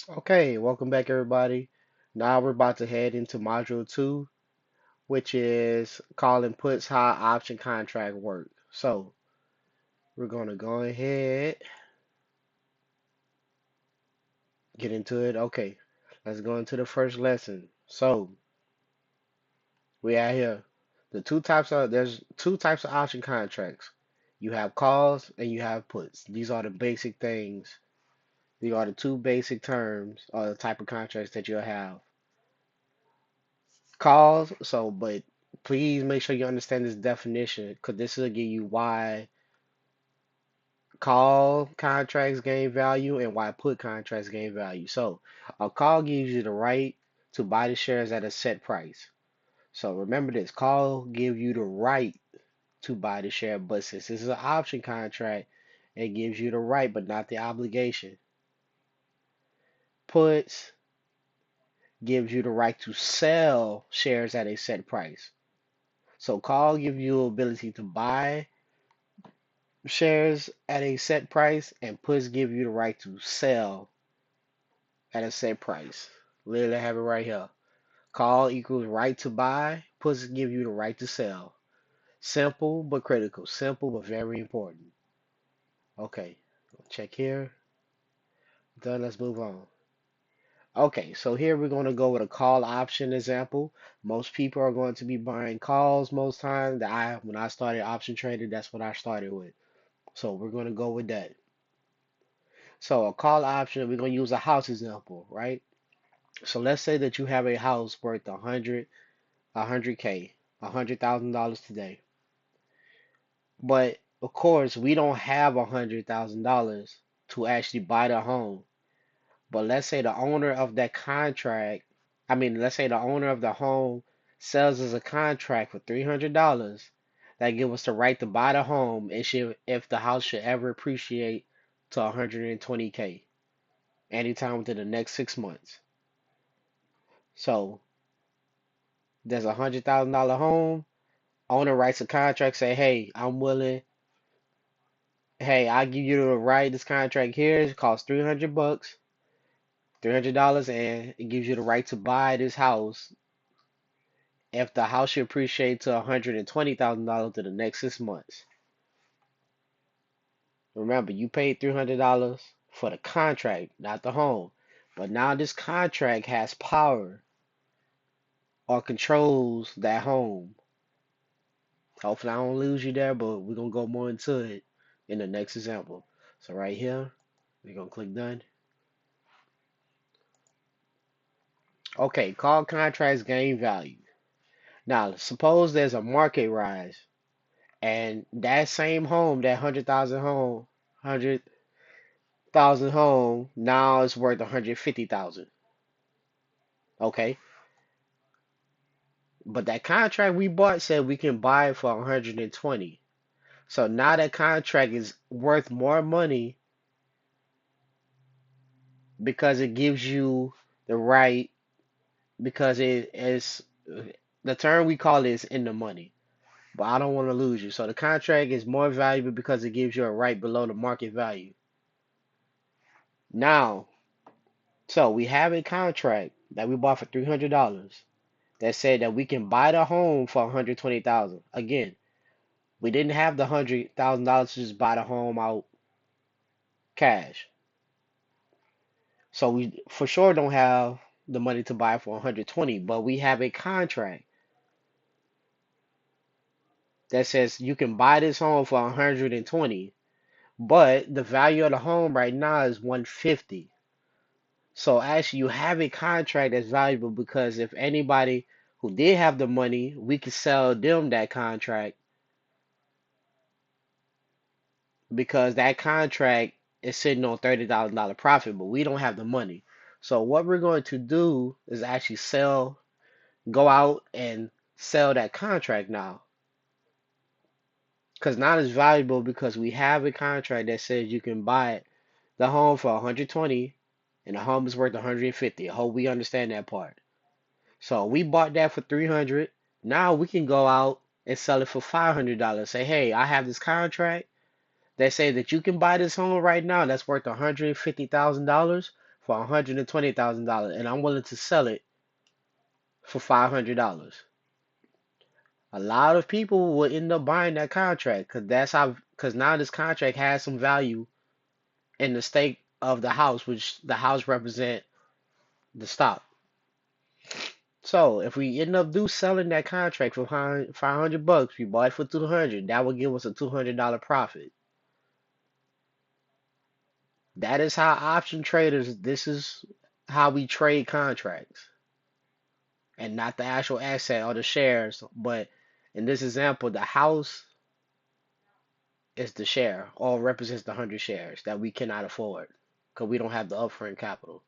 Okay, welcome back everybody. Now we're about to head into module 2, which is calling puts how option contract work. So we're going to go ahead, get into it. Okay, let's go into the first lesson. So we are here. There's two types of option contracts. You have calls and you have puts. These are the basic things. These are the two basic terms or the type of contracts that you'll have. Calls. But please make sure you understand this definition because this will give you why call contracts gain value and why put contracts gain value. So, a call gives you the right to buy the shares at a set price. So, remember this call gives you the right to buy the share, but since this is an option contract, it gives you the right but not the obligation. Puts gives you the right to sell shares at a set price. So, call gives you ability to buy shares at a set price, and puts give you the right to sell at a set price. Literally have it right here. Call equals right to buy, puts give you the right to sell. Simple but critical. Simple but very important. Okay, check here. Done, let's move on. Okay, so here we're going to go with a call option example. Most people are going to be buying calls most times. When I started option trading, that's what I started with. So we're going to go with that. So a call option, we're going to use a house example, right? So let's say that you have a house worth 100K, $100,000 today. But of course, we don't have $100,000 to actually buy the home. But let's say the owner of that contract, let's say the owner of the home sells us a contract for $300 that give us the right to buy the home if the house should ever appreciate to 120K anytime within the next 6 months. So there's $100,000 home. Owner writes a contract, say, hey, I'm willing. Hey, I give you the right. This contract here it costs $300, $300, and it gives you the right to buy this house if the house should appreciate to $120,000 in the next 6 months. Remember, you paid $300 for the contract, not the home. But now this contract has power or controls that home. Hopefully, I don't lose you there, but we're gonna go more into it in the next example. So right here, we're gonna click done. Okay, call contracts gain value. Now, suppose there's a market rise, and that same home, that 100,000 home, now is worth 150,000. Okay, but that contract we bought said we can buy it for 120. So now that contract is worth more money because it gives you the right, because it is the term we call it is in the money. But I don't want to lose you. So the contract is more valuable because it gives you a right below the market value. Now, so we have a contract that we bought for $300 that said that we can buy the home for 120,000. Again, we didn't have the $100,000 to just buy the home out cash. So we for sure don't have the money to buy for 120, but we have a contract that says you can buy this home for 120, but the value of the home right now is 150. So actually, you have a contract that's valuable because if anybody who did have the money, we could sell them that contract because that contract is sitting on $30,000 profit, but we don't have the money. So what we're going to do is actually go out and sell that contract now because now it's valuable because we have a contract that says you can buy the home for 120 and the home is worth 150. I hope we understand that part. So we bought that for 300. Now we can go out and sell it for $500. Say, hey, I have this contract that say that you can buy this home right now that's worth $150,000 for $120,000 and I'm willing to sell it for $500. A lot of people will end up buying that contract because now this contract has some value in the stake of the house, which the house represent the stock. So if we end up selling that contract for $500, we bought it for 200. That would give us a $200 profit. That is how option traders. This is how we trade contracts, and not the actual asset or the shares. But in this example, the house is the share, or represents the 100 shares that we cannot afford because we don't have the upfront capital.